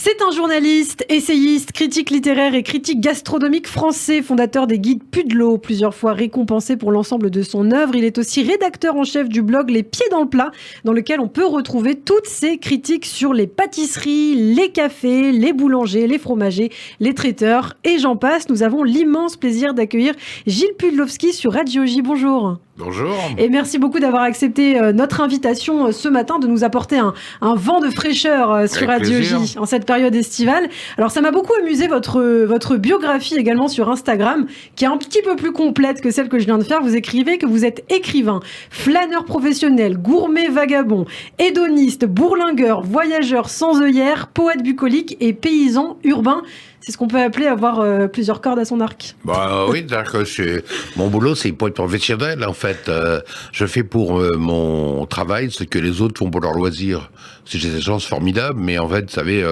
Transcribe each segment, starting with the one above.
C'est un journaliste, essayiste, critique littéraire et critique gastronomique français, fondateur des guides Pudelot, plusieurs fois récompensé pour l'ensemble de son œuvre. Il est aussi rédacteur en chef du blog Les Pieds dans le Plat, dans lequel on peut retrouver toutes ses critiques sur les pâtisseries, les cafés, les boulangers, les fromagers, les traiteurs et j'en passe. Nous avons l'immense plaisir d'accueillir Gilles Pudlowski sur Radio J. Bonjour. Bonjour. Et merci beaucoup d'avoir accepté notre invitation ce matin, de nous apporter un vent de fraîcheur sur Radio J en cette période estivale. Alors ça m'a beaucoup amusé votre biographie également sur Instagram, qui est un petit peu plus complète que celle que je viens de faire. Vous écrivez que vous êtes écrivain, flâneur professionnel, gourmet vagabond, hédoniste, bourlingueur, voyageur sans œillère, poète bucolique et paysan urbain. C'est ce qu'on peut appeler avoir plusieurs cordes à son arc. Bah oui, d'accord. Mon boulot, c'est pour être professionnel. En fait, je fais pour mon travail ce que les autres font pour leur loisir. C'est des chances formidables, mais en fait, vous savez,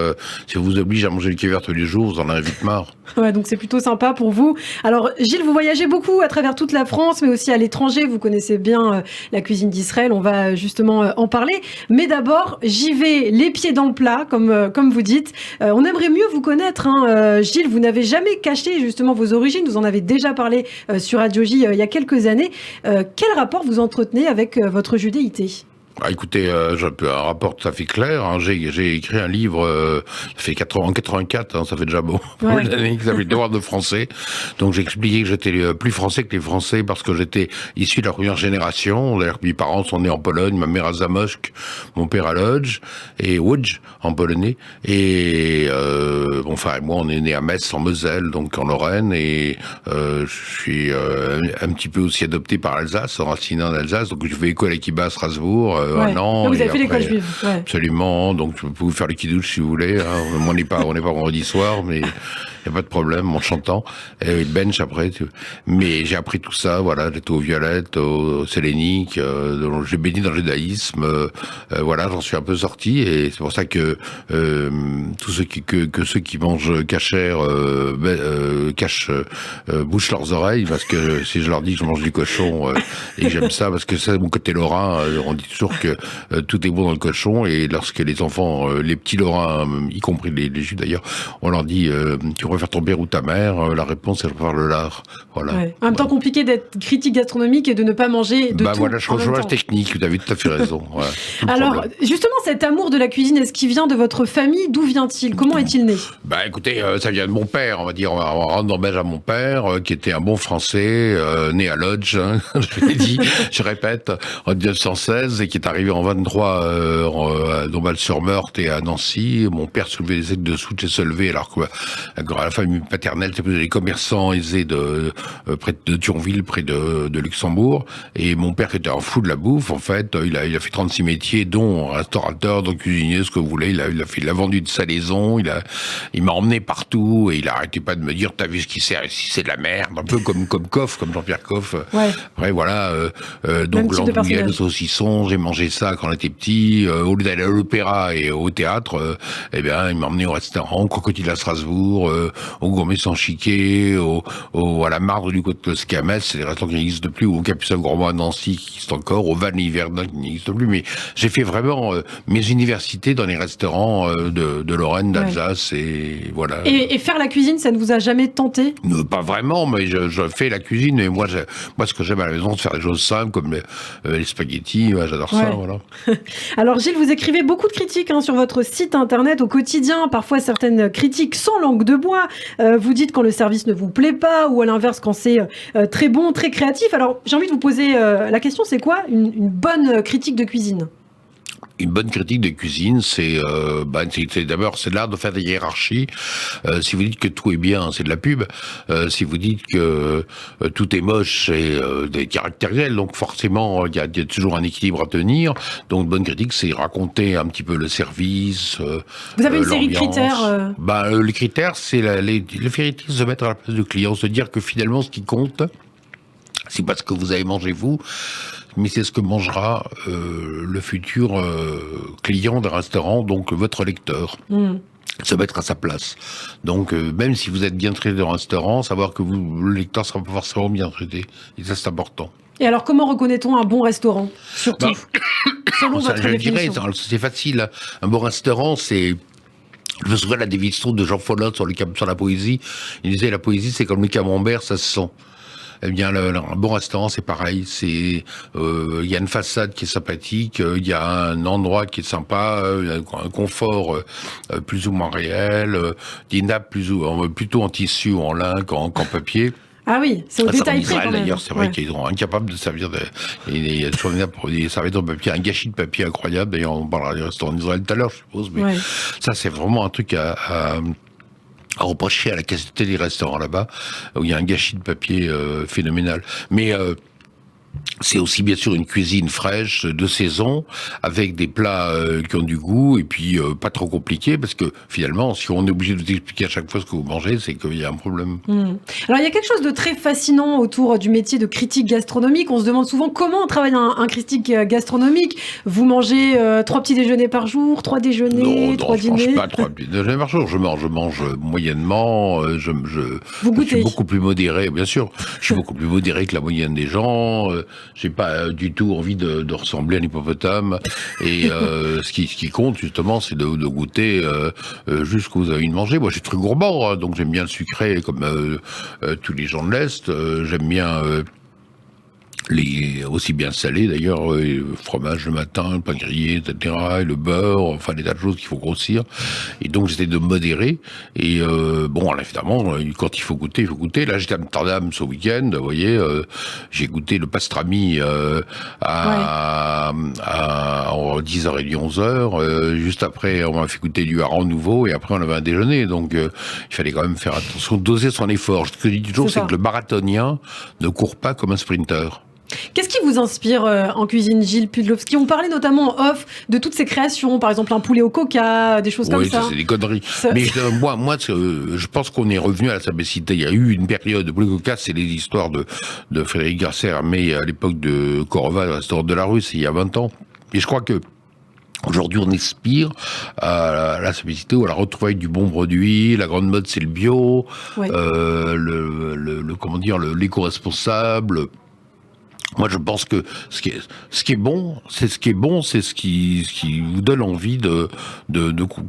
si on vous oblige à manger le kéver tous les jours, vous en avez vite marre. Ouais, donc c'est plutôt sympa pour vous. Alors, Gilles, vous voyagez beaucoup à travers toute la France, mais aussi à l'étranger. Vous connaissez bien la cuisine d'Israël. On va justement en parler. Mais d'abord, j'y vais les pieds dans le plat, comme vous dites. On aimerait mieux vous connaître, hein. Gilles, vous n'avez jamais caché justement vos origines. Vous en avez déjà parlé sur Radio J il y a quelques années. Quel rapport vous entretenez avec votre judéité ? Ah, écoutez, j'ai un rapport tout à fait clair. Hein. J'ai écrit un livre, ça fait en 84, hein, ça fait déjà bon, l'année qui s'appelait Devoir de français. Donc j'ai expliqué que j'étais plus français que les Français parce que j'étais issu de la première génération. D'ailleurs, mes parents sont nés en Pologne, ma mère à Zamość, mon père à Lodz, et Łódź en polonais. Et mon frère et moi, on est nés à Metz, en Moselle, donc en Lorraine. Et je suis un petit peu aussi adopté par Alsace, enraciné en Alsace. Donc je fais école à Kiba à Strasbourg. Un an. Donc vous avez fait l'école juive. Ouais. Absolument. Donc je peux vous faire le kidouche si vous voulez. Hein. On n'est pas vendredi soir, mais il n'y a pas de problème en chantant. Et le bench après. Mais j'ai appris tout ça. Voilà, j'étais aux violettes, au sélénique. J'ai béni dans le judaïsme. Voilà, j'en suis un peu sorti. Et c'est pour ça que tous ceux qui mangent cachère bouchent leurs oreilles, parce que si je leur dis que je mange du cochon et que j'aime ça, parce que c'est mon côté lorrain, on dit toujours que tout est bon dans le cochon, et lorsque les enfants, les petits lorrains, y compris les juifs d'ailleurs, on leur dit tu préfères ton père ou ta mère, la réponse c'est je préfère le lard. Voilà. Ouais. En même temps, compliqué d'être critique gastronomique et de ne pas manger de tout. Voilà, je technique, vous avez tout à fait raison. Voilà, alors, justement, cet amour de la cuisine, est-ce qu'il vient de votre famille ? D'où vient-il ? Comment est-il né ? Écoutez, ça vient de mon père, on va dire, on rentre dans le beige à mon père, qui était un bon Français, né à Lodz, hein, je l'ai dit, je répète, en 1916, et qui est arrivé en 23 à Dombasle-sur-Meurthe et à Nancy. Mon père soulevait les aides dessous de se lever, alors que la famille paternelle, c'était des commerçants aisés près de Thionville, près de Luxembourg. Et mon père était un fou de la bouffe, en fait. Il a fait 36 métiers, dont restaurateur, dont cuisinier, ce que vous voulez. Il a vendu de salaison, il m'a emmené partout, et il arrêtait pas de me dire, t'as vu ce qui sert ici, c'est de la merde. Un peu comme Coff, comme Jean-Pierre Coff. Ouais. Après, voilà, donc l'andouillette, le saucisson, j'ai mangé ça quand on était petit. Au lieu d'aller à l'opéra et au théâtre, il m'a emmené au restaurant, au Crocodile à Strasbourg, au Gourmet sans chiquet, à la Marbre du Côte de Metz, c'est des restaurants qui n'existent plus, ou au Capucin Gourmand à Nancy qui existe encore, au Vanille Verdun qui n'existe plus. Mais j'ai fait vraiment mes universités dans les restaurants de Lorraine, d'Alsace, et voilà. Et faire la cuisine, ça ne vous a jamais tenté ? Pas vraiment, mais je fais la cuisine. Et moi, ce que j'aime à la maison, c'est faire des choses simples comme les spaghettis. J'adore ça. Voilà. Alors Gilles, vous écrivez beaucoup de critiques sur votre site internet au quotidien, parfois certaines critiques sans langue de bois. Vous dites quand le service ne vous plaît pas, ou à l'inverse quand c'est très bon, très créatif. Alors j'ai envie de vous poser la question, c'est quoi une bonne critique de cuisine ? Une bonne critique de cuisine, c'est d'abord c'est l'art de faire des hiérarchies. Si vous dites que tout est bien, c'est de la pub. Si vous dites que tout est moche, c'est des caractériels. Donc forcément, il y a toujours un équilibre à tenir. Donc une bonne critique, c'est raconter un petit peu le service. Vous avez une série de critères les critères, c'est le vérité, se mettre à la place du client, se dire que finalement, ce qui compte, c'est pas ce que vous avez mangé vous, mais c'est ce que mangera le futur client d'un restaurant, donc votre lecteur. Se mettre à sa place. Donc, même si vous êtes bien traité dans un restaurant, savoir que le lecteur sera pas forcément bien traité. Et ça, c'est important. Et alors, comment reconnaît-on un bon restaurant, surtout selon votre je dirais, définition ? c'est facile. Un bon restaurant, c'est Je me souviens de la définition de Jean Follot sur la poésie. Il disait la poésie c'est comme le camembert, ça se sent. Eh bien, un bon restaurant, c'est pareil. Il y a une façade qui est sympathique, il y a un endroit qui est sympa, un confort plus ou moins réel, des nappes plutôt en tissu ou en lin qu'en papier. Ah oui, c'est au détail près quand même. D'ailleurs, c'est vrai qu'ils sont incapables de servir il y a toujours des nappes pour des serviettes en papier, un gâchis de papier incroyable. D'ailleurs, on parlera du restaurant d'Israël tout à l'heure, je suppose, mais ça, c'est vraiment un truc à reprocher à la qualité des restaurants là-bas, où il y a un gâchis de papier phénoménal. Mais c'est aussi bien sûr une cuisine fraîche, de saison, avec des plats qui ont du goût, et puis pas trop compliqués, parce que finalement, si on est obligé de vous expliquer à chaque fois ce que vous mangez, c'est qu'il y a un problème. Alors il y a quelque chose de très fascinant autour du métier de critique gastronomique. On se demande souvent comment on travaille un critique gastronomique. Vous mangez 3 petits déjeuners par jour, 3 déjeuners, 3 dîners? Non, je mange pas 3 petits déjeuners par jour. Je mange moyennement. Vous je goûtez? suis beaucoup plus modéré, bien sûr. Je suis beaucoup plus modéré que la moyenne des gens. J'ai pas du tout envie de ressembler à un hippopotame. Et ce qui compte justement, c'est de goûter juste ce que vous avez envie de manger. Moi, je suis très gourmand, hein, donc j'aime bien le sucré comme tous les gens de l'Est. J'aime bien aussi bien salé d'ailleurs, fromage le matin, le pain grillé, etc., et le beurre, enfin des tas de choses qu'il faut grossir. Et donc j'essaie de modérer. Et bon, alors, évidemment, quand il faut goûter, il faut goûter. Là, j'étais à Amsterdam ce week-end, vous voyez, j'ai goûté le pastrami à 10h30, 11h. Juste après, on m'a fait goûter du hareng nouveau, et après on avait un déjeuner. Donc il fallait quand même faire attention, doser son effort. Ce que je dis toujours, c'est que le marathonien ne court pas comme un sprinter. Qu'est-ce qui vous inspire en cuisine, Gilles Pudlowski? On parlait notamment en off de toutes ces créations, par exemple un poulet au coca, des choses comme ça. Oui, ça c'est des conneries. Mais moi, je pense qu'on est revenu à la simplicité. Il y a eu une période de poulet au coca, c'est les histoires de Frédéric Garcia-Armé à l'époque de Corova, le restaurant de la rue, c'est il y a 20 ans. Et je crois que aujourd'hui, on aspire à la simplicité ou à la retrouvaille du bon produit. La grande mode, c'est le bio, l'éco-responsable. Moi, je pense que ce qui est bon, c'est ce qui vous donne envie de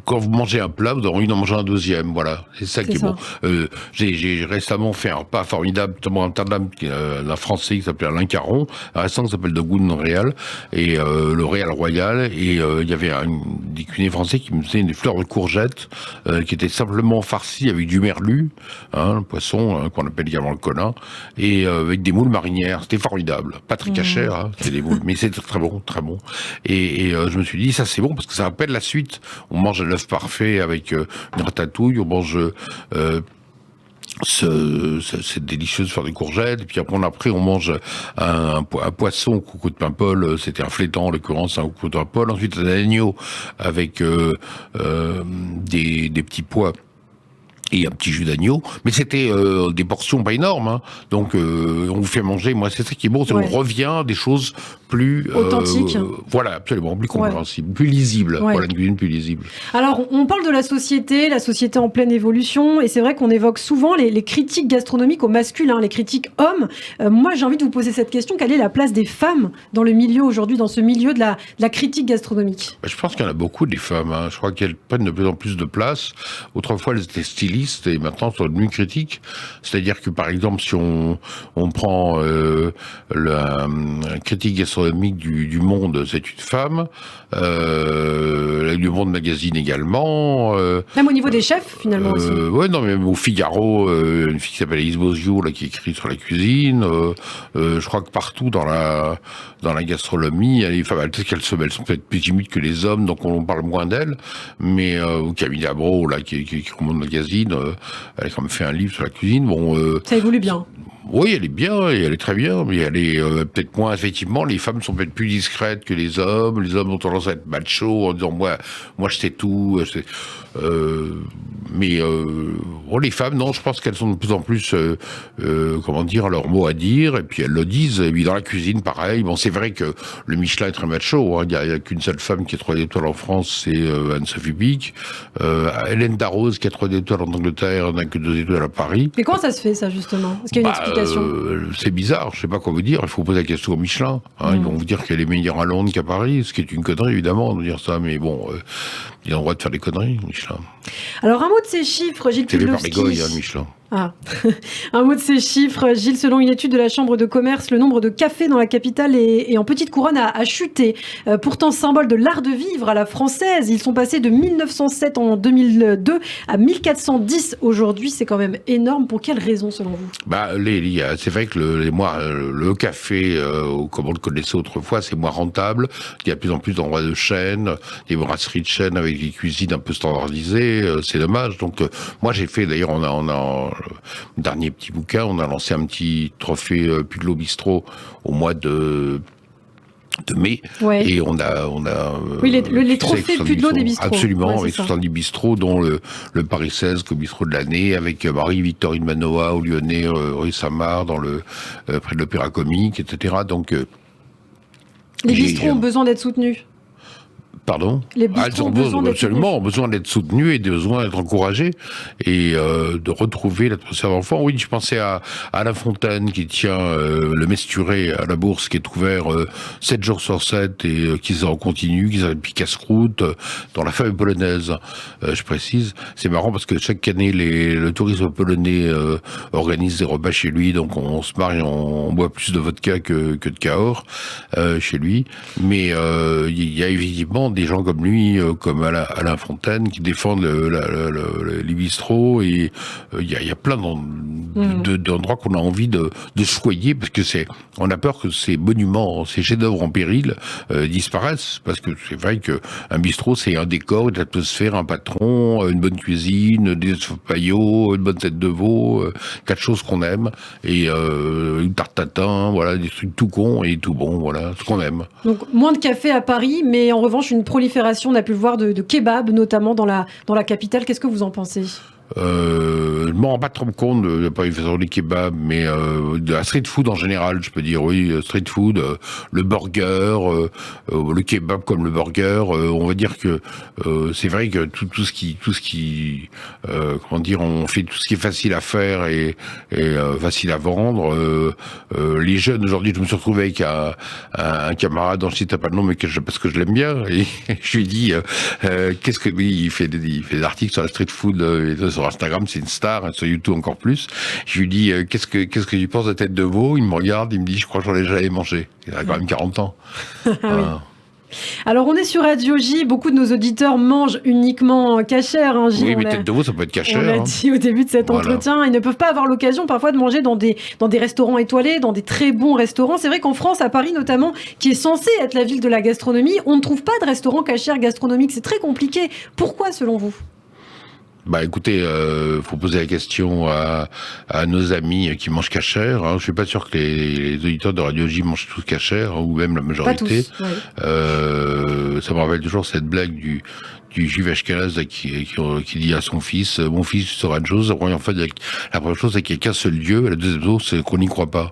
quand vous mangez un plat, vous avez envie d'en manger un deuxième. Voilà, c'est ça qui est bon. J'ai récemment fait un repas formidable, notamment à Amsterdam, d'un Français qui s'appelait Alain Caron, un restaurant qui s'appelle The Good Real, et le Real Royal, et il y avait des cuisiniers français qui me faisaient des fleurs de courgettes qui étaient simplement farcies avec du merlu, le poisson qu'on appelle également le colin, et avec des moules marinières. C'était formidable. Pas très cher, hein, c'est des moules, mais c'était très bon, très bon. Et je me suis dit, ça c'est bon, parce que ça rappelle la suite. On mange l'œuf parfait avec une ratatouille, on mange cette délicieuse fleur de courgettes, et puis après on mange un poisson au coucou de Paimpol, c'était un flétan en l'occurrence, un coucou de Paimpol, ensuite un agneau avec des petits pois et un petit jus d'agneau, mais c'était des portions pas énormes, hein. Donc on vous fait manger, moi c'est ça qui est bon, c'est on revient à des choses plus authentiques. Voilà, absolument, plus compréhensibles, plus lisibles, voilà, une cuisine plus lisible. Alors on parle de la société en pleine évolution, et c'est vrai qu'on évoque souvent les critiques gastronomiques au masculin, les critiques hommes. Moi j'ai envie de vous poser cette question, quelle est la place des femmes dans le milieu aujourd'hui, dans ce milieu de la critique gastronomique? Je pense qu'il y en a beaucoup des femmes, hein. Je crois qu'elles prennent de plus en plus de place. Autrefois elles étaient stylistes, et maintenant sont devenues critiques. C'est-à-dire que par exemple si on prend la critique gastronomique du Monde, c'est une femme, du Monde Magazine également. Même au niveau des chefs finalement aussi. Ouais, non, mais même au Figaro, une fille qui s'appelle Elise Bozio, là, qui écrit sur la cuisine. Je crois que partout dans la gastronomie, les femmes, elles sont peut-être plus timides que les hommes, donc on parle moins d'elles. Mais Camille Labro, là, qui écrit au Monde Magazine, elle a quand même fait un livre sur la cuisine. Bon, ça évolue bien. Oui, elle est bien, et elle est très bien, mais elle est peut-être moins, effectivement, les femmes sont peut-être plus discrètes que les hommes ont tendance à être macho, en disant, moi je sais tout, mais les femmes, non, je pense qu'elles sont de plus en plus, leur mot à dire, et puis elles le disent, et puis dans la cuisine, pareil. Bon, c'est vrai que le Michelin est très macho, hein. Il y a qu'une seule femme qui a 3 étoiles en France, c'est Anne-Sophie Pic. Hélène Darroze, qui a 3 étoiles en Angleterre, n'a que 2 étoiles à Paris. Mais comment ça se fait, ça, justement? Est-ce qu'il y a une explication? C'est bizarre, je sais pas quoi vous dire, il faut poser la question au Michelin, hein. Ils vont vous dire qu'elle est meilleure à Londres qu'à Paris, ce qui est une connerie, évidemment, de dire ça, mais bon, Il a le droit de faire des conneries, Michelin. Alors, un mot de ces chiffres, Gilles Pudlowski. C'est fait par les goy, Michelin. Ah. Un mot de ces chiffres, Gilles, selon une étude de la Chambre de commerce, le nombre de cafés dans la capitale et en petite couronne a chuté. Pourtant symbole de l'art de vivre à la française, ils sont passés de 1907 en 2002 à 1410 aujourd'hui. C'est quand même énorme. Pour quelles raisons, selon vous ? C'est vrai que le café, comme on le connaissait autrefois, c'est moins rentable. Il y a de plus en plus d'endroits de chaîne, des brasseries de chaîne avec des cuisines un peu standardisées. C'est dommage. Donc, moi, j'ai fait, d'ailleurs, on a le dernier petit bouquin, on a lancé un petit trophée Pudlo Bistrot au mois de mai, ouais. Et on a oui, les trophées Pudlo des bistrots. Absolument, ouais, avec 70 bistrots, dont le Paris 16 comme bistrot de l'année, avec Marie-Victorine Manoa au Lyonnais, rue Saint-Marc, près de l'Opéra Comique, etc. Donc, les bistrots ont besoin d'être soutenus. Pardon ? Les bistrots ont besoin d'être soutenus et besoin d'être encouragés et de retrouver l'atmosphère d'enfant. Oui, je pensais à Alain Fontaine qui tient le Mesturé à la Bourse, qui est ouvert 7 jours sur 7 et qui en continue, qui s'appelle Picasse-Croûte, dans la famille polonaise, je précise. C'est marrant parce que chaque année, le tourisme polonais organise des repas chez lui, donc on se marie, on boit plus de vodka que de Cahors chez lui. Mais il y a évidemment des gens comme lui, comme Alain Fontaine, qui défendent les bistrots, et il y a plein d'endroits qu'on a envie de choyer, parce que on a peur que ces monuments, ces chefs-d'œuvre en péril disparaissent, parce que c'est vrai qu'un bistrot, c'est un décor, une atmosphère, un patron, une bonne cuisine, des paillots, une bonne tête de veau, 4 choses qu'on aime, et une tarte tatin, voilà, des trucs tout cons et tout bons, voilà, ce qu'on aime. Donc moins de café à Paris, mais en revanche une prolifération, on a pu le voir, de kebabs, notamment dans la capitale. Qu'est-ce que vous en pensez ? Je m'en rends pas trop compte de la prolifération des kebabs, mais de la street food en général, je peux dire, oui, street food, le burger, le kebab comme le burger, on va dire que c'est vrai que tout ce qui comment dire, on fait tout ce qui est facile à faire et facile à vendre. Les jeunes aujourd'hui, je me suis retrouvé avec un camarade dont je cite pas le nom, mais parce que je l'aime bien, et je lui dis qu'est-ce que lui, il fait des articles sur la street food sur Instagram, c'est une star, sur YouTube encore plus. Je lui dis qu'est-ce que tu penses de tête de veau ? Il me regarde, il me dit je crois que j'en ai jamais mangé. Il a quand même 40 ans. Oui. Alors on est sur Radio J, beaucoup de nos auditeurs mangent uniquement cachère. Hein, oui, mais tête de veau, ça peut être cachère. On l'a dit au début de cet entretien, ils ne peuvent pas avoir l'occasion parfois de manger dans des restaurants étoilés, dans des très bons restaurants. C'est vrai qu'en France, à Paris notamment, qui est censée être la ville de la gastronomie, on ne trouve pas de restaurant cachère gastronomique. C'est très compliqué. Pourquoi selon vous ? Écoutez, faut poser la question à nos amis qui mangent cachère. Hein. Je suis pas sûr que les auditeurs de Radio J mangent tous cachère, ou même la majorité. Pas tous, oui. Ça me rappelle toujours cette blague du juif ashkénaze qui dit à son fils, mon fils, tu sauras une chose. La première chose, c'est qu'il n'y a qu'un seul Dieu. La deuxième chose, c'est qu'on n'y croit pas.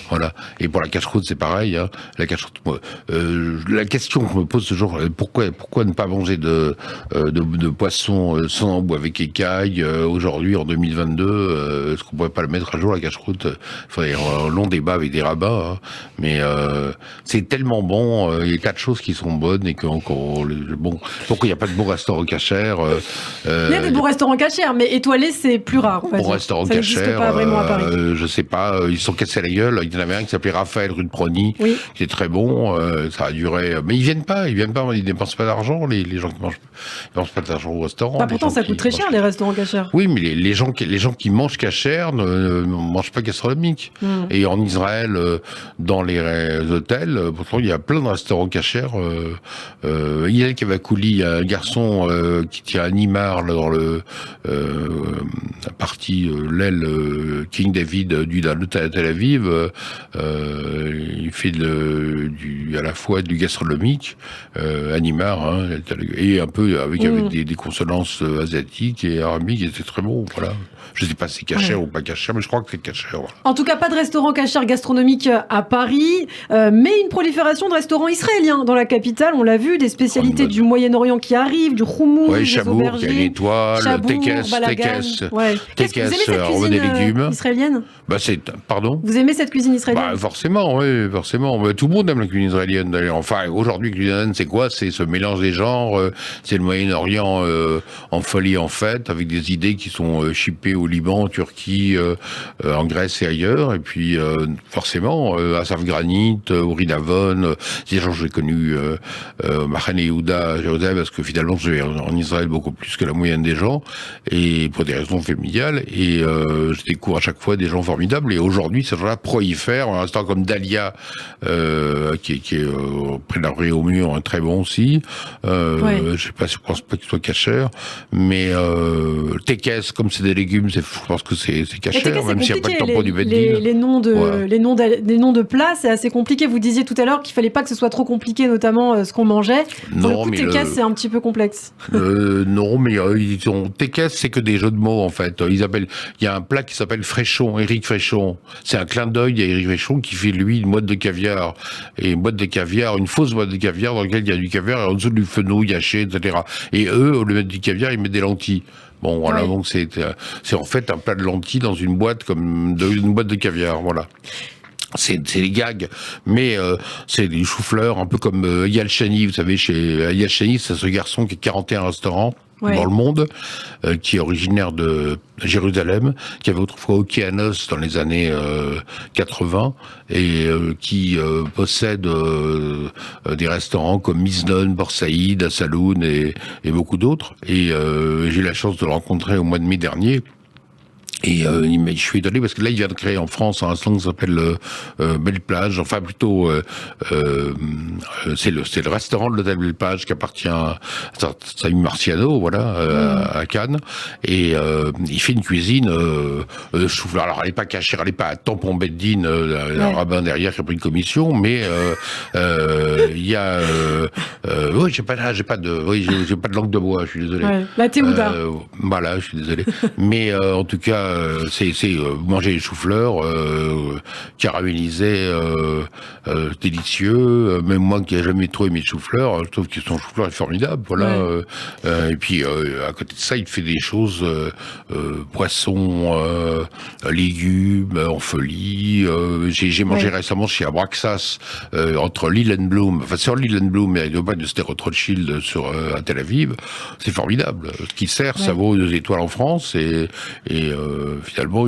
Voilà. Et pour la cache-croûte, c'est pareil. Hein. La cache-croûte, la question qu'on me pose toujours, pourquoi ne pas manger de poisson sans embout avec écailles aujourd'hui en 2022 est-ce qu'on pourrait pas le mettre à jour, la cache-croûte? Il faudrait un long débat avec des rabbins, hein. Mais c'est tellement bon. Il y a 4 choses qui sont bonnes et pourquoi il n'y a pas de bons restaurants cachères il y a des bons restaurants cachères, mais étoilés, c'est plus rare. Bons restaurants cachères, pas vraiment à Paris. Je sais pas, ils sont cassés la gueule. Il y en avait un qui s'appelait Raphaël rue de Prony, oui, qui est très bon. Ça a duré, mais ils viennent pas, ils dépensent pas d'argent. Les gens qui mangent, ils dépensent pas d'argent au restaurant. Pourtant, ça coûte très cher les restaurants cachères. Oui, mais les gens qui mangent cachère ne mangent pas gastronomique. Et en Israël, dans les hôtels, pourtant il y a plein de restaurants cachères. Yael Kavakouli, un garçon qui tient à Nimar dans la partie l'aile King David du Tel Aviv. Il fait à la fois du gastronomique, Animar, hein, et un peu avec des consonances asiatiques et arabiques, et c'est très bon, voilà. Je sais pas si c'est cachère ou pas cachère, mais je crois que c'est cachère. Voilà. En tout cas, pas de restaurant cachère gastronomique à Paris, mais une prolifération de restaurants israéliens dans la capitale. On l'a vu, des spécialités du Moyen-Orient qui arrivent, du houmous, des Chabour, aubergines. Il y a l'étoile, Tekes, Ouais. Qu'est-ce que vous aimez cette cuisine israélienne? Pardon? Vous aimez cette cuisine israélienne. Forcément, oui, forcément. Tout le monde aime la cuisine israélienne, d'ailleurs. Enfin, aujourd'hui, la cuisine israélienne, c'est quoi? C'est ce mélange des genres, c'est le Moyen-Orient en folie, en fait, avec des idées qui sont shippées au Liban, en Turquie, en Grèce et ailleurs. Et puis, forcément, Asaf Granit, Uri Davon, c'est des gens que j'ai connus, Mahane Yehuda, Jérusalem, parce que finalement, je vais en Israël beaucoup plus que la moyenne des gens, et pour des raisons familiales, et je découvre à chaque fois des gens formidables, et aujourd'hui, ces gens-là prolifèrent, un instant comme Dalia, qui est près de la rue au mur, un très bon aussi, je sais pas, je pense pas qu'il soit cachère, mais Tekes, comme c'est des légumes, je pense que c'est cachère, même s'il n'y a pas de tampon du Beddin. Les noms de plats, c'est assez compliqué. Vous disiez tout à l'heure qu'il fallait pas que ce soit trop compliqué, notamment ce qu'on mangeait. Non, mais Tekes, c'est un petit peu complexe. Non, mais Tekes, c'est que des jeux de mots, en fait. Il y a un plat qui s'appelle Fréchon, Éric Fréchon. C'est un clin d'œil à Éric Fréchon qui fait, lui, une boîte de caviar. Et une boîte de caviar, une fausse boîte de caviar dans laquelle il y a du caviar et en dessous du fenouil haché, etc. Et eux, au lieu de mettre du caviar, ils mettent des lentilles. Bon, voilà, donc c'est en fait un plat de lentilles dans une boîte une boîte de caviar, voilà. C'est des gags, mais c'est des choux-fleurs, un peu comme Eyal Shani, vous savez, chez Eyal Shani, c'est ce garçon qui a 41 restaurants dans le monde, qui est originaire de Jérusalem, qui avait autrefois Okeanos dans les années 80, et qui possède des restaurants comme Miznon, Borsaïd, Assaloun et beaucoup d'autres. Et j'ai eu la chance de le rencontrer au mois de mai dernier. Et je suis étonné parce que là, il vient de créer en France un restaurant qui s'appelle Belle Plage. Enfin, plutôt, c'est le restaurant de l'hôtel Belle Plage qui appartient à Samy Marciano, voilà, à Cannes. Et il fait une cuisine chou-fleur. Alors, elle est pas cachère, elle est pas à tampon Beddin, un rabbin derrière qui a pris une commission, mais il y a, oui, j'ai pas de langue de bois, je suis désolé. La Théouda. Voilà, je suis désolé. Mais en tout cas, c'est manger les choux-fleurs caramélisés, délicieux. Même moi qui n'ai jamais trop aimé les choux-fleurs, je trouve que son chou-fleur est formidable. Voilà. Et puis à côté de ça, il fait des choses poissons, légumes en folie. J'ai mangé récemment chez Abraxas entre Lillenblum, enfin sur Lillenblum et le bain de Sderot Rothschild à Tel Aviv. C'est formidable. Ce qui sert, ça vaut 2 étoiles en France et finalement,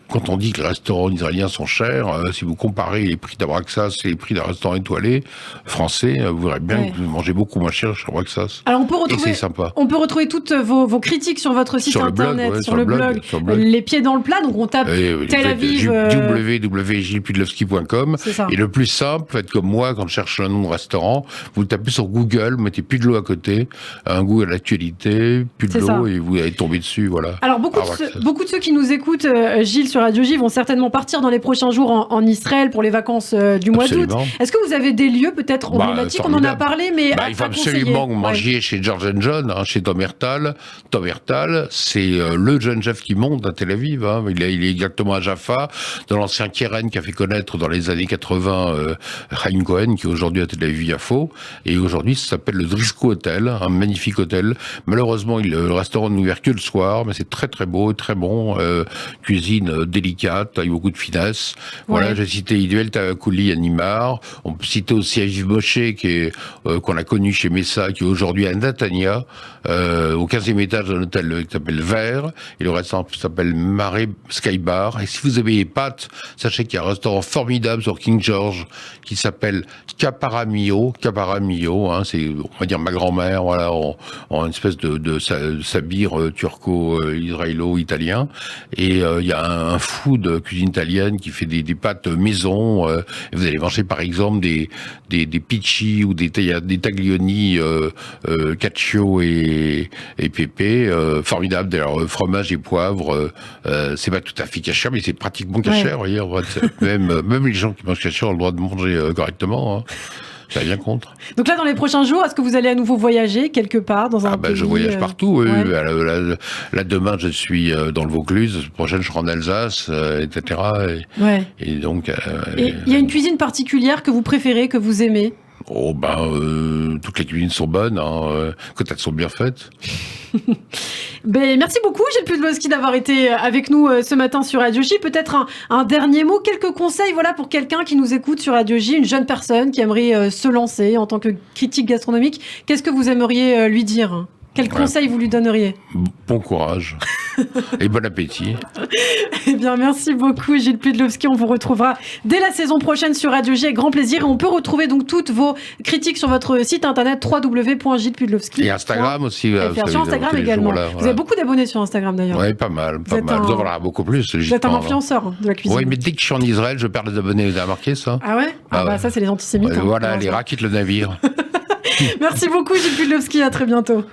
quand on dit que les restaurants israéliens sont chers, si vous comparez les prix d'Abraxas et les prix d'un restaurant étoilé français, vous verrez bien que vous mangez beaucoup moins cher chez Abraxas. Alors et c'est sympa. On peut retrouver toutes vos critiques sur votre site internet, sur le blog, Les Pieds dans le Plat. Donc on tape Tel Aviv. www.gilles-pudlowski.com. Et le plus simple, faites comme moi, quand je cherche un nom de restaurant, vous le tapez sur Google, vous mettez Pudlo à côté, un goût à l'actualité, Pudlo, et vous allez tomber dessus, voilà. Alors beaucoup de ceux qui nous écoutent, Gilles, sur Radio J, vont certainement partir dans les prochains jours en Israël pour les vacances du mois d'août. Est-ce que vous avez des lieux peut-être emblématiques? On en a parlé, mais il faut absolument que vous mangiez chez George & John, chez Tom Hertal. Tom Hertal, c'est le jeune chef qui monte à Tel Aviv. Il est exactement à Jaffa, dans l'ancien Keren qui a fait connaître dans les années 80 Chaim Cohen, qui est aujourd'hui à Tel Aviv-Yafo. Et aujourd'hui, ça s'appelle le Driscoll Hotel, un magnifique hôtel. Malheureusement, le restaurant n'est ouvert que le soir, mais c'est très très beau, très bon. Cuisine délicate, avec beaucoup de finesse. Voilà, j'ai cité Idvel Tavakouli à Nimar. On peut citer aussi Aviv Moshe, qu'on a connu chez Messa, qui est aujourd'hui à Netanya, au 15e étage d'un hôtel qui s'appelle Vert, et le restaurant s'appelle Mare Sky Bar. Et si vous aimez les pâtes, sachez qu'il y a un restaurant formidable sur King George qui s'appelle Caparamio, c'est, on va dire, ma grand-mère, voilà, en une espèce de sabir turco-israélo-italien. Et il y a un fou de cuisine italienne qui fait des pâtes maison. Et vous allez manger par exemple des pici ou des taglioni cacio et pépé, formidable. D'ailleurs, fromage et poivre, c'est pas tout à fait cachère, mais c'est pratiquement cachère. Voyez, même les gens qui mangent cachère ont le droit de manger correctement. Ça vient contre. Donc là, dans les prochains jours, est-ce que vous allez à nouveau voyager quelque part dans un pays? Je voyage partout. Là, demain, je suis dans le Vaucluse. La prochaine, je serai en Alsace, etc. Et donc. Et il y a une cuisine particulière que vous préférez, que vous aimez? Toutes les cuisines sont bonnes, quand elles sont bien faites. Merci beaucoup Gilles Pudlowski d'avoir été avec nous ce matin sur Radio J. Peut-être un dernier mot, quelques conseils pour quelqu'un qui nous écoute sur Radio J, une jeune personne qui aimerait se lancer en tant que critique gastronomique. Qu'est-ce que vous aimeriez lui dire ? Quel conseil vous lui donneriez ? Bon courage et bon appétit. Eh bien, merci beaucoup Gilles Pudlowski. On vous retrouvera dès la saison prochaine sur Radio J avec grand plaisir. Et on peut retrouver donc toutes vos critiques sur votre site internet www.gilespudlowski. Et Instagram aussi. Sur Instagram également. Vous avez beaucoup d'abonnés sur Instagram d'ailleurs. Oui, pas mal. Vous en voilà, beaucoup plus. Vous êtes un influenceur de la cuisine. Oui, mais dès que je suis en Israël, je perds les abonnés. Vous avez remarqué ça ? Ah ouais ? Ça c'est les antisémites. Voilà, les rats quittent le navire. Merci beaucoup Gilles Pudlowski. À très bientôt.